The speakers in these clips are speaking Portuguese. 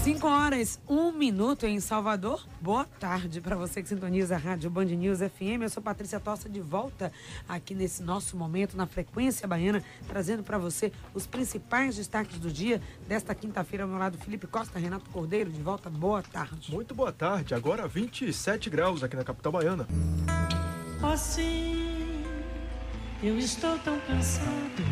5 horas, 1 minuto em Salvador. Boa tarde para você que sintoniza a Rádio Band News FM. Eu sou Patrícia Tossa, de volta aqui nesse nosso momento na Frequência Baiana, trazendo para você os principais destaques do dia desta quinta-feira. Ao meu lado, Felipe Costa, Renato Cordeiro, de volta. Boa tarde. Muito boa tarde. Agora 27 graus aqui na capital baiana. Assim, eu estou tão cansado.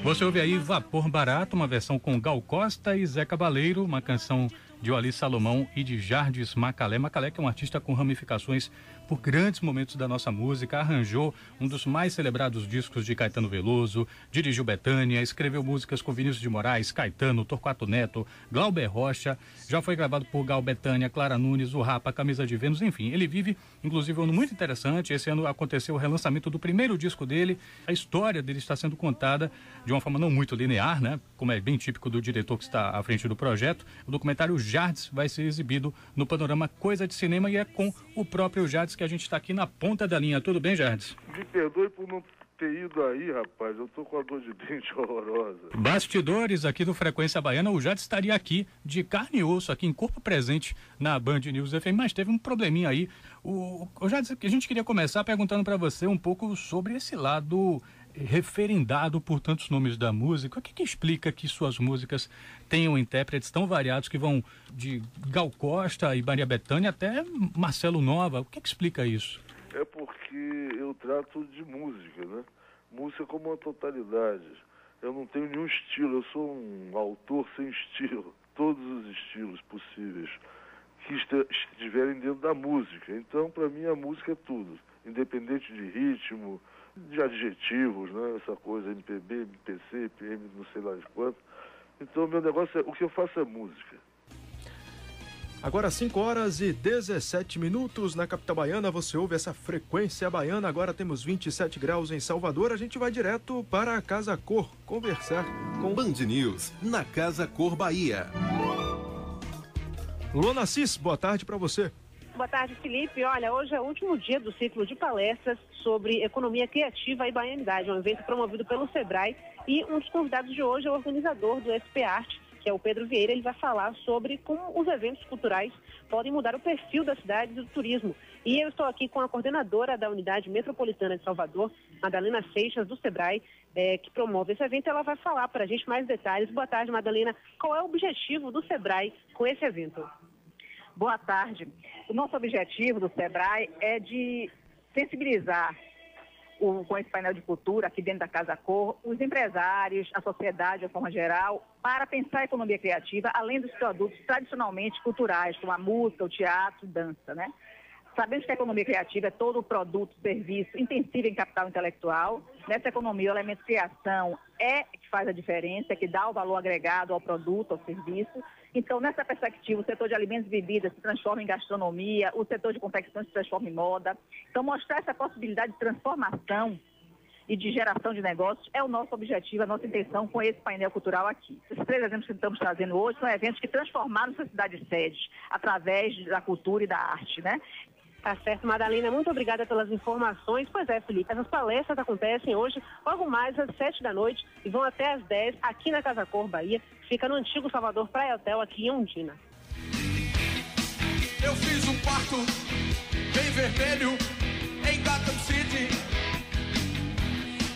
Você ouve aí Vapor Barato, uma versão com Gal Costa e Zé Cabaleiro, uma canção de Oali Salomão e de Jardes Macalé. Macalé, que é um artista com ramificações por grandes momentos da nossa música, arranjou um dos mais celebrados discos de Caetano Veloso, dirigiu Bethânia, escreveu músicas com Vinícius de Moraes, Caetano, Torquato Neto, Glauber Rocha, já foi gravado por Gal, Bethânia, Clara Nunes, o Rapa, Camisa de Vênus, enfim. Ele vive, inclusive, um ano muito interessante. Esse ano aconteceu o relançamento do primeiro disco dele. A história dele está sendo contada de uma forma não muito linear, né? Como é bem típico do diretor que está à frente do projeto. O documentário Jardes vai ser exibido no Panorama Coisa de Cinema e é com o próprio Jardes que a gente está aqui na ponta da linha. Tudo bem, Jardes? Me perdoe por não ter ido aí, rapaz. Eu tô com a dor de dente horrorosa. Bastidores aqui do Frequência Baiana. O Jardes estaria aqui de carne e osso, aqui em corpo presente na Band News FM, mas teve um probleminha aí. O Jardes, a gente queria começar perguntando para você um pouco sobre esse lado referendado por tantos nomes da música. O que explica que suas músicas tenham intérpretes tão variados que vão de Gal Costa e Maria Bethânia até Marcelo Nova? O que explica isso? É porque eu trato de música, né? Música como uma totalidade. Eu não tenho nenhum estilo, eu sou um autor sem estilo. Todos os estilos possíveis que estiverem dentro da música. Então, para mim, a música é tudo. Independente de ritmo, de adjetivos, né? Essa coisa MPB, MPC, PM, não sei lá de quanto. Então, meu negócio o que eu faço é música. Agora 5 horas e 17 minutos na capital baiana. Você ouve essa Frequência Baiana. Agora temos 27 graus em Salvador. A gente vai direto para a Casa Cor conversar com Band News na Casa Cor Bahia. Luana Assis, boa tarde para você. Boa tarde, Felipe. Olha, hoje é o último dia do ciclo de palestras sobre economia criativa e baianidade, um evento promovido pelo Sebrae, e um dos convidados de hoje é o organizador do SP Arte, que é o Pedro Vieira. Ele vai falar sobre como os eventos culturais podem mudar o perfil das cidades e do turismo. E eu estou aqui com a coordenadora da Unidade Metropolitana de Salvador, Madalena Seixas, do Sebrae, que promove esse evento. Ela vai falar para a gente mais detalhes. Boa tarde, Madalena. Qual é o objetivo do Sebrae com esse evento? Boa tarde. O nosso objetivo do Sebrae é de sensibilizar com esse painel de cultura aqui dentro da Casa Cor, os empresários, a sociedade de forma geral, para pensar a economia criativa, além dos produtos tradicionalmente culturais, como a música, o teatro, dança, né? Sabemos que a economia criativa é todo o produto, serviço intensivo em capital intelectual. Nessa economia, o elemento criação é que faz a diferença, é que dá o valor agregado ao produto, ao serviço. Então, nessa perspectiva, o setor de alimentos e bebidas se transforma em gastronomia, o setor de confecções se transforma em moda. Então, mostrar essa possibilidade de transformação e de geração de negócios é o nosso objetivo, a nossa intenção com esse painel cultural aqui. Esses 3 exemplos que estamos trazendo hoje são eventos que transformaram essa cidade sede através da cultura e da arte, né? Tá certo, Madalena. Muito obrigada pelas informações. Pois é, Felipe, essas palestras acontecem hoje, logo mais às 7 da noite e vão até às 10 aqui na Casa Cor Bahia, que fica no antigo Salvador Praia Hotel, aqui em Ondina. Eu fiz um quarto bem vermelho em Gotham City.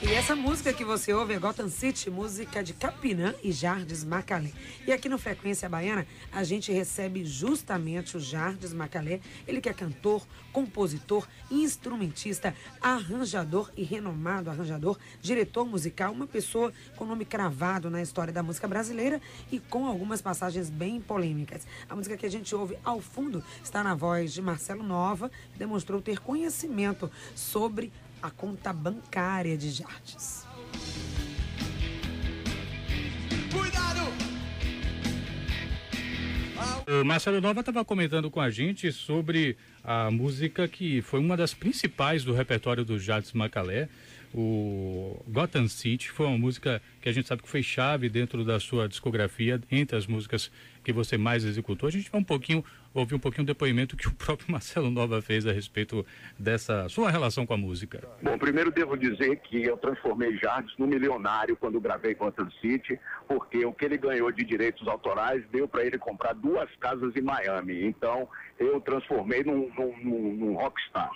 E essa música que você ouve é Gotham City, música de Capinã e Jardes Macalé. E aqui no Frequência Baiana, a gente recebe justamente o Jardes Macalé, ele que é cantor, compositor, instrumentista, arranjador e renomado arranjador, diretor musical, uma pessoa com nome cravado na história da música brasileira e com algumas passagens bem polêmicas. A música que a gente ouve ao fundo está na voz de Marcelo Nova, que demonstrou ter conhecimento sobre a conta bancária de Jardes. Cuidado! O Marcelo Nova estava comentando com a gente sobre a música que foi uma das principais do repertório do Jardes Macalé, o Gotham City foi uma música que a gente sabe que foi chave dentro da sua discografia, entre as músicas que você mais executou. A gente vai ouvir um pouquinho o depoimento que o próprio Marcelo Nova fez a respeito dessa sua relação com a música. Bom, primeiro devo dizer que eu transformei Jardes num milionário quando gravei Gotham City, porque o que ele ganhou de direitos autorais deu para ele comprar 2 casas em Miami. Então, eu transformei num rockstar.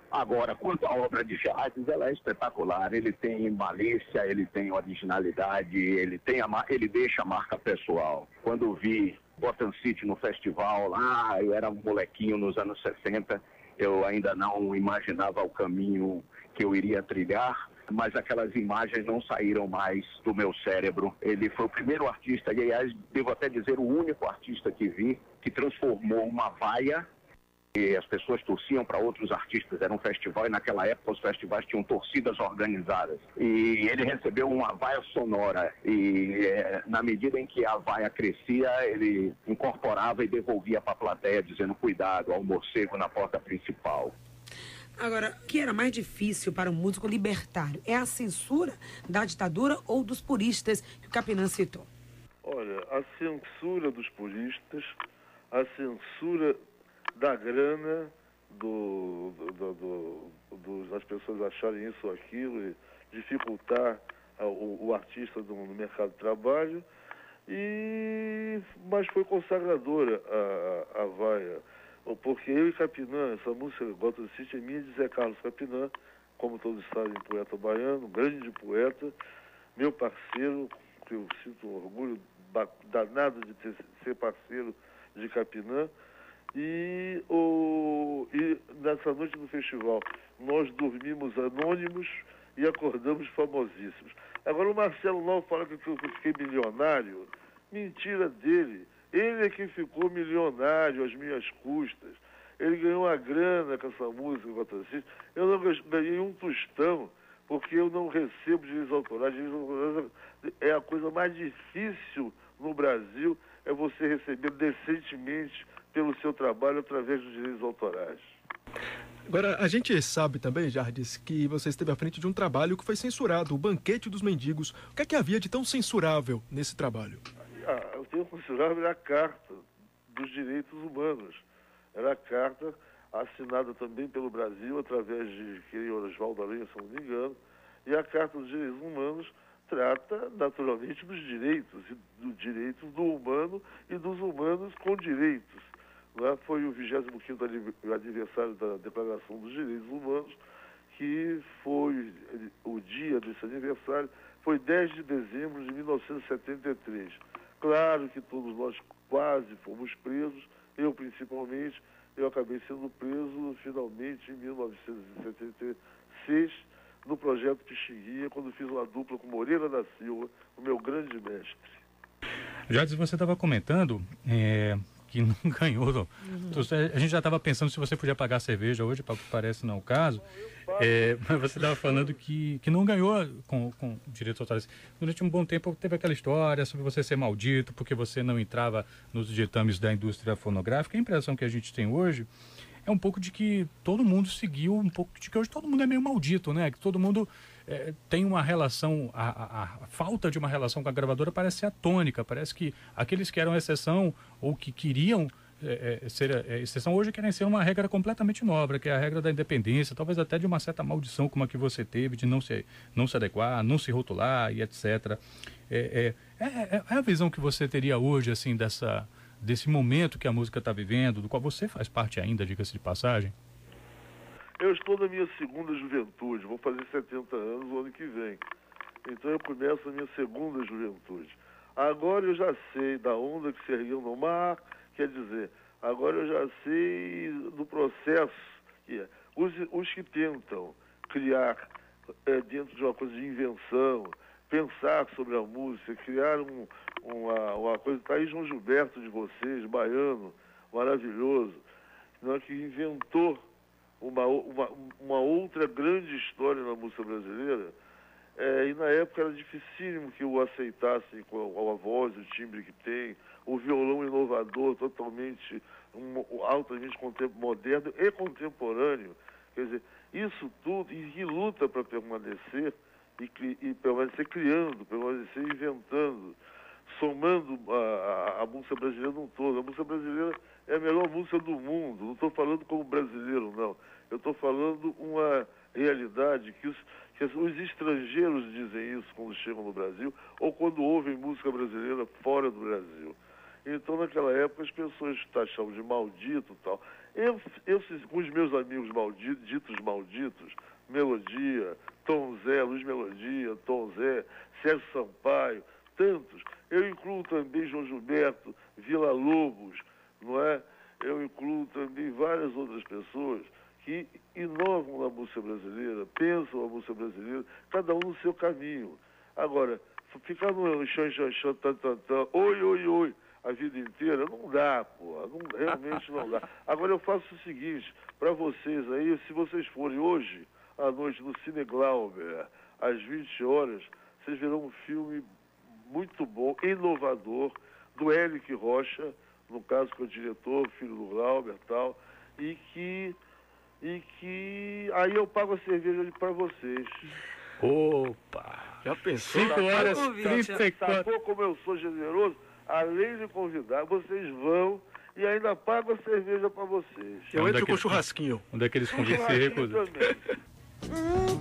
Agora, quanto à obra de Jardes, ela é espetacular. Ele tem malícia, ele tem originalidade, ele deixa a marca pessoal. Quando vi Gotham City no festival, lá eu era um molequinho nos anos 60, eu ainda não imaginava o caminho que eu iria trilhar, mas aquelas imagens não saíram mais do meu cérebro. Ele foi o primeiro artista, e aliás, devo até dizer, o único artista que vi que transformou uma vaia. E as pessoas torciam para outros artistas, era um festival e naquela época os festivais tinham torcidas organizadas. E ele recebeu uma vaia sonora e na medida em que a vaia crescia, ele incorporava e devolvia para a plateia dizendo cuidado ao morcego na porta principal. Agora, o que era mais difícil para um músico libertário? É a censura da ditadura ou dos puristas que o Capinã citou? Olha, a censura dos puristas, a censura da grana, das pessoas acharem isso ou aquilo, e dificultar o artista no mercado de trabalho, mas foi consagradora a vaia, porque eu e Capinã, essa música Gotham City é minha de Zé Carlos Capinã, como todos sabem, poeta baiano, grande poeta, meu parceiro, que eu sinto um orgulho danado de ser parceiro de Capinã. E nessa noite do festival, nós dormimos anônimos e acordamos famosíssimos. Agora o Marcelo Nova fala que eu fiquei milionário. Mentira dele. Ele é que ficou milionário às minhas custas. Ele ganhou uma grana com essa música, eu não ganhei um tostão, porque eu não recebo direitos autorais. Direitos autorais é a coisa mais difícil no Brasil, é você receber decentemente pelo seu trabalho através dos direitos autorais. Agora, a gente sabe também, Jardes, que você esteve à frente de um trabalho que foi censurado, o Banquete dos Mendigos. O que é que havia de tão censurável nesse trabalho? O termo censurável era a Carta dos Direitos Humanos. Era a carta assinada também pelo Brasil através de Oswaldo Aranha, se não me engano, e a Carta dos Direitos Humanos trata naturalmente dos direitos do humano e dos humanos com direitos. Foi o 25º aniversário da Declaração dos Direitos Humanos, que foi o dia desse aniversário, foi 10 de dezembro de 1973. Claro que todos nós quase fomos presos, eu principalmente, eu acabei sendo preso finalmente em 1976, no Projeto Pixinguinha, quando fiz uma dupla com Moreira da Silva, o meu grande mestre. Jardes, você estava comentando que não ganhou. A gente já estava pensando se você podia pagar cerveja hoje, para o que parece não é o caso. Mas você estava falando que não ganhou com direitos autorais. Durante um bom tempo teve aquela história sobre você ser maldito porque você não entrava nos ditames da indústria fonográfica. A impressão que a gente tem hoje é um pouco de que todo mundo seguiu, um pouco de que hoje todo mundo é meio maldito, né? Que todo mundo tem uma relação, a falta de uma relação com a gravadora parece ser atônica, parece que aqueles que eram exceção ou que queriam ser exceção hoje querem ser uma regra completamente nova, que é a regra da independência, talvez até de uma certa maldição como a que você teve, de não se adequar, não se rotular e etc. É a visão que você teria hoje, assim, desse momento que a música está vivendo, do qual você faz parte ainda, diga-se de passagem? Eu estou na minha segunda juventude, vou fazer 70 anos o ano que vem. Então eu começo a minha segunda juventude. Agora eu já sei da onda que se ergueu no mar, quer dizer, agora eu já sei do processo, que é, os que tentam criar dentro de uma coisa de invenção, pensar sobre a música, criar uma coisa. Está aí João Gilberto de vocês, baiano, maravilhoso, que inventou uma outra grande história na música brasileira, e na época era dificílimo que o aceitassem com a voz, o timbre que tem, o violão inovador, totalmente, altamente moderno e contemporâneo. Quer dizer, Isso tudo, e que luta para permanecer, e permanecer criando, permanecer inventando, somando a música brasileira num todo. A música brasileira é a melhor música do mundo. Não estou falando como brasileiro, não. Eu estou falando uma realidade que os estrangeiros dizem isso quando chegam no Brasil ou quando ouvem música brasileira fora do Brasil. Então, naquela época, as pessoas taxavam de maldito e tal. Eu, com os meus amigos malditos, Melodia, Tom Zé, Luiz Melodia, Tom Zé, Sérgio Sampaio, tantos. Eu incluo também João Gilberto, Vila Lobos, não é? Eu incluo também várias outras pessoas que inovam na música brasileira, pensam a música brasileira, cada um no seu caminho. Agora, ficar no xan, tan, tan, tan, oi, a vida inteira, não dá, porra, realmente não dá. Agora eu faço o seguinte, para vocês aí, se vocês forem hoje à noite no Cine Glauber, às 20 horas, vocês verão um filme muito bom, inovador, do Eric Rocha, no caso que é o diretor, filho do Glauber e tal, e que aí eu pago a cerveja para vocês. Opa! Já pensou? 5 horas, 34. Sacou como eu sou generoso? Além de convidar, vocês vão e ainda pago a cerveja para vocês. Eu entro com churrasquinho. Um daqueles convites se recusam.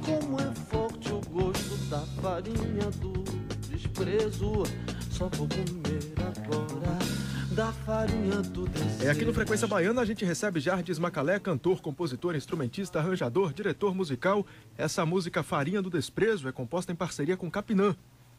Como é forte o gosto da farinha do desprezo. Só vou comer agora da farinha do desejo. Aqui no Frequência Baiana a gente recebe Jardes Macalé, cantor, compositor, instrumentista, arranjador, diretor musical. Essa música Farinha do Desprezo é composta em parceria com Capinã.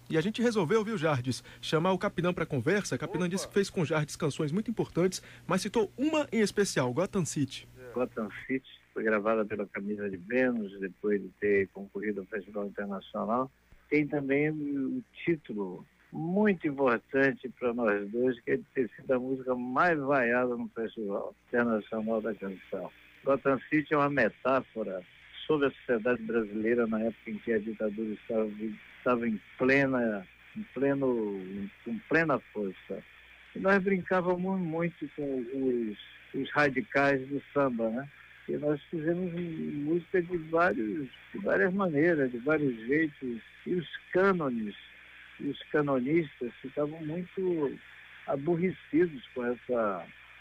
E a gente resolveu, viu, Jardes, chamar o Capinã para conversa. Capinã disse que fez com Jardes canções muito importantes, mas citou uma em especial, Gotham City. Gotham City foi gravada pela Camisa de Vênus, depois de ter concorrido ao Festival Internacional. Tem também o título muito importante para nós dois, que é de ter sido a música mais vaiada no Festival Internacional da Canção. Gotham City é uma metáfora sobre a sociedade brasileira na época em que a ditadura estava em plena força. E nós brincávamos muito com os radicais do samba, né? E nós fizemos música de várias maneiras, de vários jeitos. E os cânones, e os canonistas ficavam muito aborrecidos com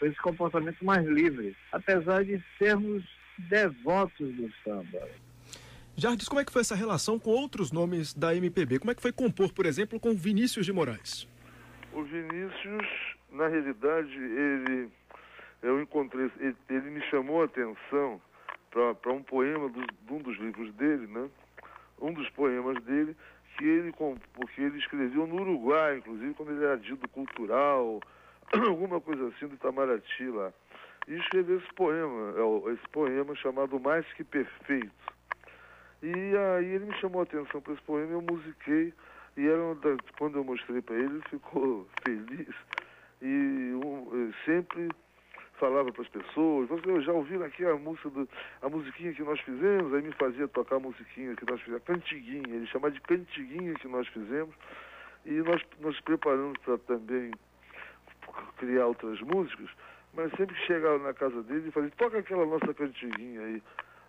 esse comportamento mais livre, apesar de sermos devotos do samba. Jardes, como é que foi essa relação com outros nomes da MPB? Como é que foi compor, por exemplo, com Vinícius de Moraes? O Vinícius, na realidade, ele me chamou a atenção para um poema de um dos livros dele, né? Um dos poemas dele, porque ele escreveu no Uruguai, inclusive, quando ele era dito cultural, alguma coisa assim, do Itamaraty lá. E escreveu esse poema chamado Mais Que Perfeito. E aí ele me chamou a atenção para esse poema, eu musiquei, e quando eu mostrei para ele ficou feliz. E sempre falava para as pessoas, eu já ouviram aqui a musiquinha que nós fizemos, aí me fazia tocar a musiquinha que nós fizemos, a cantiguinha, ele chamava de cantiguinha que nós fizemos, e nós nos preparamos para também criar outras músicas, mas sempre que chegava na casa dele, ele fazia, toca aquela nossa cantiguinha aí.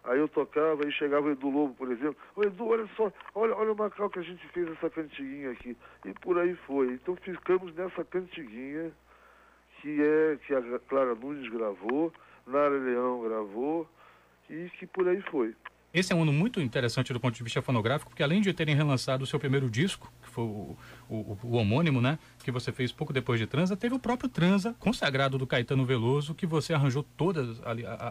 Aí eu tocava, aí chegava o Edu Lobo, por exemplo, ô Edu, olha só, olha o Macau que a gente fez essa cantiguinha aqui, e por aí foi. Então ficamos nessa cantiguinha, que a Clara Nunes gravou, Nara Leão gravou, e que por aí foi. Esse é um ano muito interessante do ponto de vista fonográfico, porque além de terem relançado o seu primeiro disco, que foi o homônimo, né, que você fez pouco depois de Transa, teve o próprio Transa, consagrado do Caetano Veloso, que você arranjou todas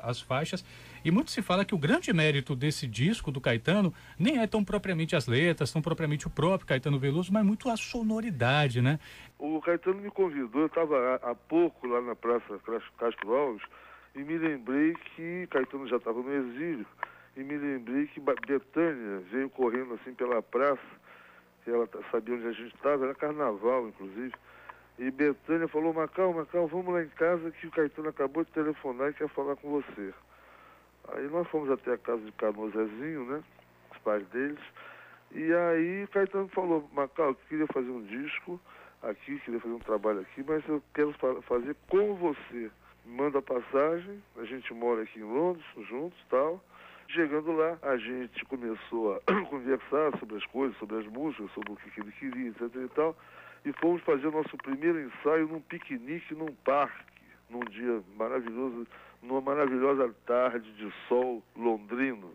as faixas, e muito se fala que o grande mérito desse disco do Caetano nem é tão propriamente as letras, tão propriamente o próprio Caetano Veloso, mas muito a sonoridade, né? O Caetano me convidou, eu estava há pouco lá na Praça Castro Alves, e me lembrei que Caetano já estava no exílio, e me lembrei que Bethânia veio correndo assim pela praça, que ela sabia onde a gente estava, era carnaval, inclusive. E Bethânia falou, Macau, vamos lá em casa que o Caetano acabou de telefonar e quer falar com você. Aí nós fomos até a casa de Cano Zezinho, né, os pais deles, e aí o Caetano falou, Macau, eu queria fazer um disco aqui, queria fazer um trabalho aqui, mas eu quero fazer com você. Me manda a passagem, a gente mora aqui em Londres, juntos e tal, Chegando lá, a gente começou a conversar sobre as coisas, sobre as músicas, sobre o que ele queria, etc e tal, e fomos fazer nosso primeiro ensaio num piquenique num parque, num dia maravilhoso, numa maravilhosa tarde de sol londrino.